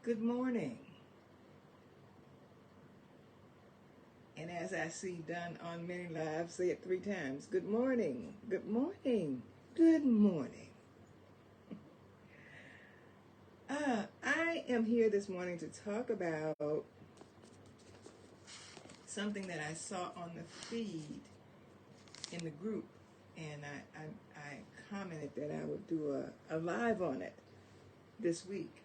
Good morning. And as I see done on many lives, say it 3 times. Good morning. Good morning. Good morning. I am here this morning to talk about something that I saw on the feed in the group. And I commented that I would do a live on it this week.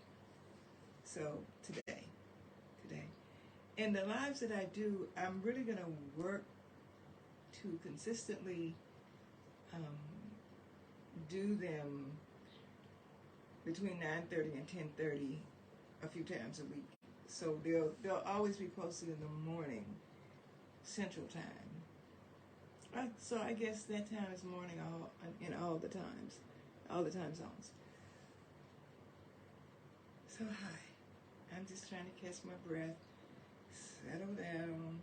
So today. And the lives that I do, I'm really going to work to consistently do them between 9:30 and 10:30 a few times a week. So they'll always be posted in the morning, Central Time. So I guess that time is morning in all the times, all the time zones. So hi, I'm just trying to catch my breath, settle down,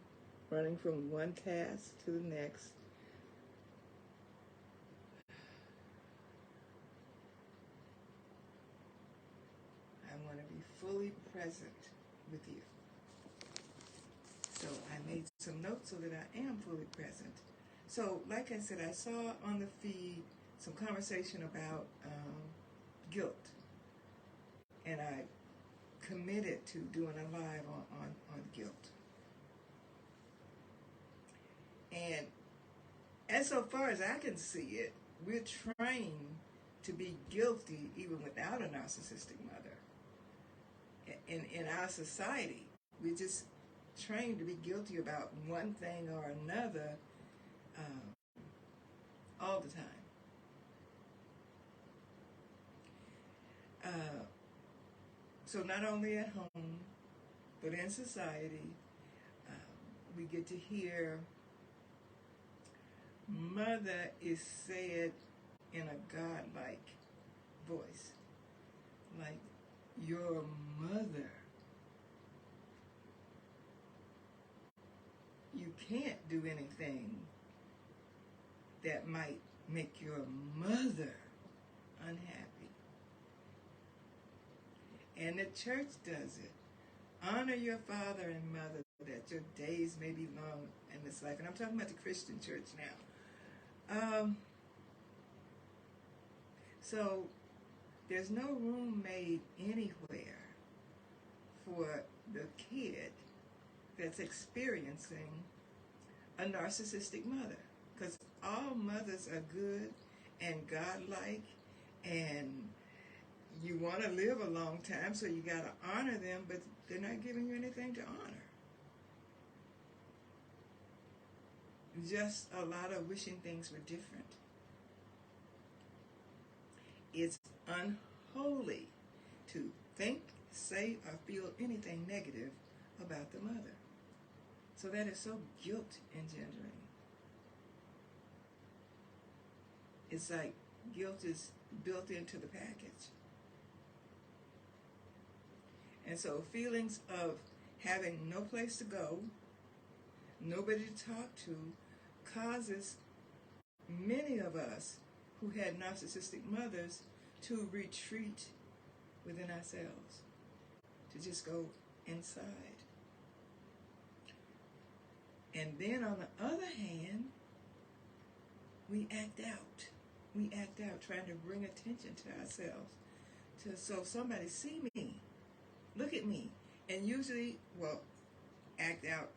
running from one task to the next. I want to be fully present with you. So I made some notes so that I am fully present. So like I said, I saw on the feed some conversation about guilt. And I committed to doing a live on guilt. And so far as I can see it, we're trained to be guilty even without a narcissistic mother. In our society, we're just trained to be guilty about one thing or another all the time. So not only at home, but in society, we get to hear mother is said in a godlike voice, like your mother. You can't do anything that might make your mother unhappy. And the church does it. Honor your father and mother that your days may be long in this life. And I'm talking about the Christian church now. So there's no room made anywhere for the kid that's experiencing a narcissistic mother. Because all mothers are good and godlike, and you want to live a long time, so you got to honor them, but they're not giving you anything to honor. Just a lot of wishing things were different. It's unholy to think, say, or feel anything negative about the mother. So that is so guilt engendering. It's like guilt is built into the package. And so feelings of having no place to go, nobody to talk to, causes many of us who had narcissistic mothers to retreat within ourselves, to just go inside. And then on the other hand, we act out. We act out, trying to bring attention to ourselves. So somebody see me, look at me. And usually, act out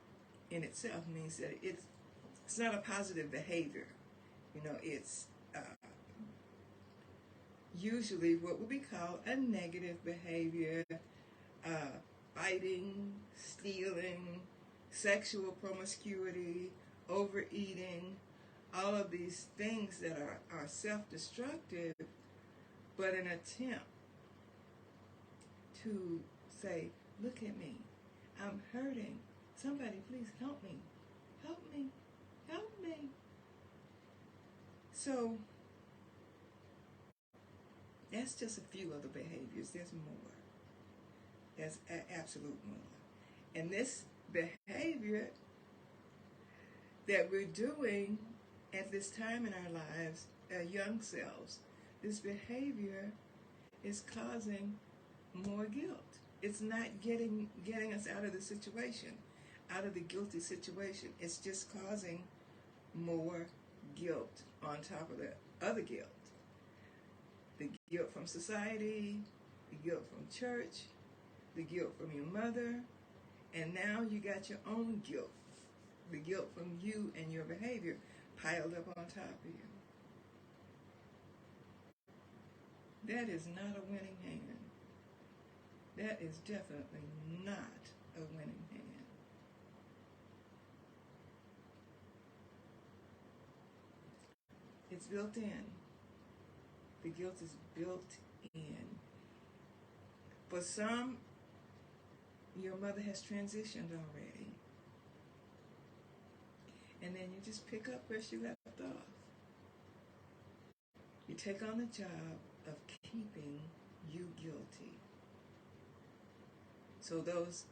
in itself means that it's not a positive behavior. It's usually what would be called a negative behavior, fighting, stealing, sexual promiscuity, overeating, all of these things that are self-destructive, but an attempt to say, look at me, I'm hurting, somebody please help me, help me, help me. So that's just a few of the behaviors. There's more. There's absolute more. And this behavior that we're doing at this time in our lives, young selves, this behavior is causing more guilt. It's not getting us out of the situation, out of the guilty situation. It's just causing more guilt on top of the other guilt. The guilt from society, the guilt from church, the guilt from your mother, and now you got your own guilt. The guilt from you and your behavior piled up on top of you. That is not a winning hand. That is definitely not a winning hand. It's built in. The guilt is built in. For some, your mother has transitioned already. And then you just pick up where she left off. You take on the job of keeping you guilty. So those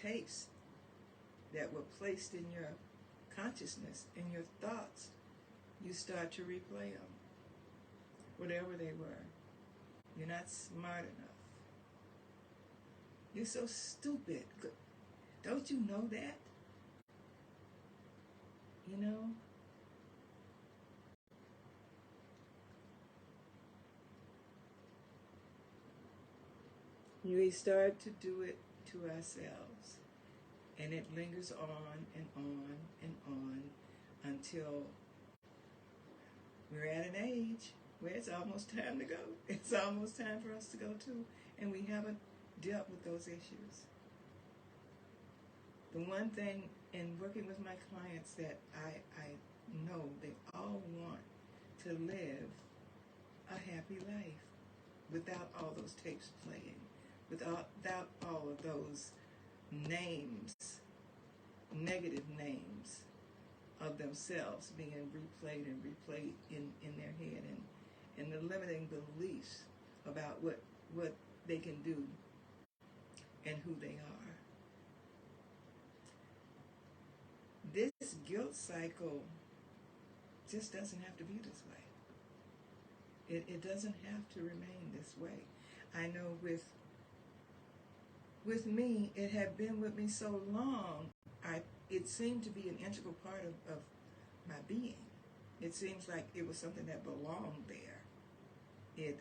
tapes that were placed in your consciousness, in your thoughts, you start to replay them. Whatever they were. You're not smart enough. You're so stupid. Don't you know that? You know? We start to do it to ourselves. And it lingers on and on and on until we're at an age where it's almost time to go. It's almost time for us to go too. And we haven't dealt with those issues. The one thing in working with my clients that I know they all want to live a happy life without all those tapes playing, without all of those names, negative names of themselves being replayed and replayed in their head, and the limiting beliefs about what they can do and who they are. This guilt cycle just doesn't have to be this way. It doesn't have to remain this way. I know with me, it had been with me so long, it seemed to be an integral part of my being. It seems like it was something that belonged there. It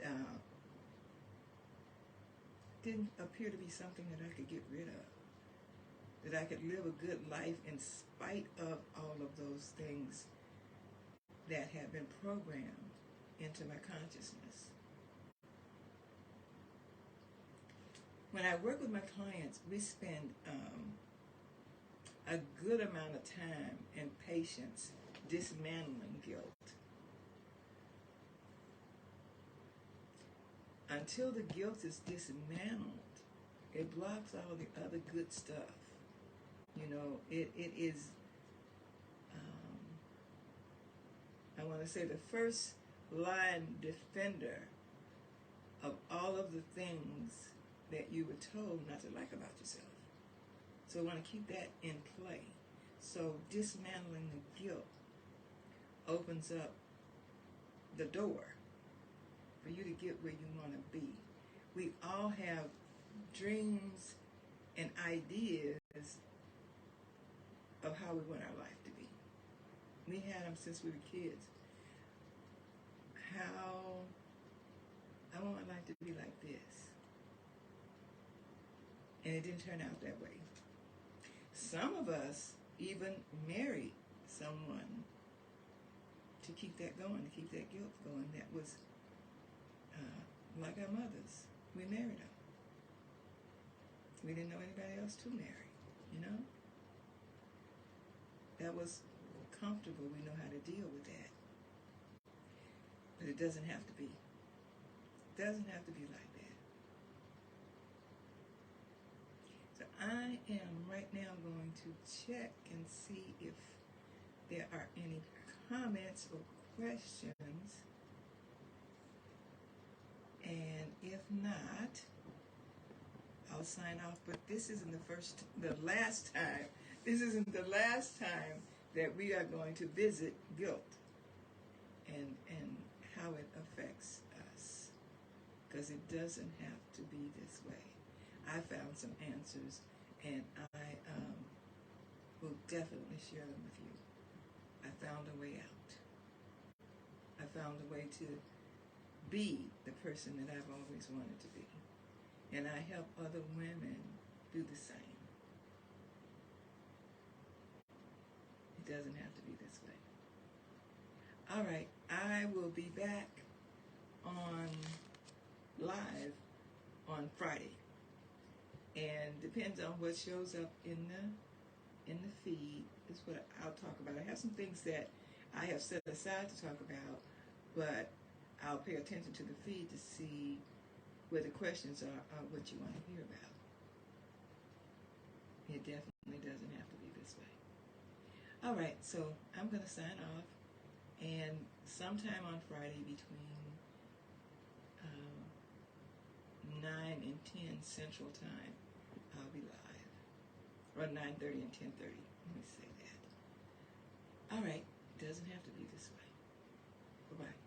didn't appear to be something that I could get rid of. That I could live a good life in spite of all of those things that had been programmed into my consciousness. When I work with my clients, we spend a good amount of time and patience dismantling guilt. Until the guilt is dismantled, it blocks all the other good stuff. You know, it is, I want to say, the first line defender of all of the things that you were told not to like about yourself. So I want to keep that in play. So dismantling the guilt opens up the door for you to get where you want to be. We all have dreams and ideas of how we want our life to be. We had them since we were kids. How I want my life to be like this. And it didn't turn out that way. Some of us even married someone to keep that going, to keep that guilt going. That was like our mothers. We married them. We didn't know anybody else to marry, you know? That was comfortable. We know how to deal with that. But it doesn't have to be. It doesn't have to be like that. So I am right now going to check and see if there are any comments or questions. And if not, I'll sign off. But this isn't the last time. This isn't the last time that we are going to visit guilt and how it affects us. Because it doesn't have to be this way. I found some answers, and I will definitely share them with you. I found a way out. I found a way to be the person that I've always wanted to be. And I help other women do the same. It doesn't have to be this way. All right, I will be back on live on Friday. And depends on what shows up in the feed is what I'll talk about. I have some things that I have set aside to talk about, but I'll pay attention to the feed to see where the questions are what you want to hear about. It definitely doesn't have to be this way. All right, so I'm going to sign off, and sometime on Friday between 9 and 10 Central Time, I'll be live. Or 9:30 and 10:30. Let me say that. All right, it doesn't have to be this way. Bye-bye.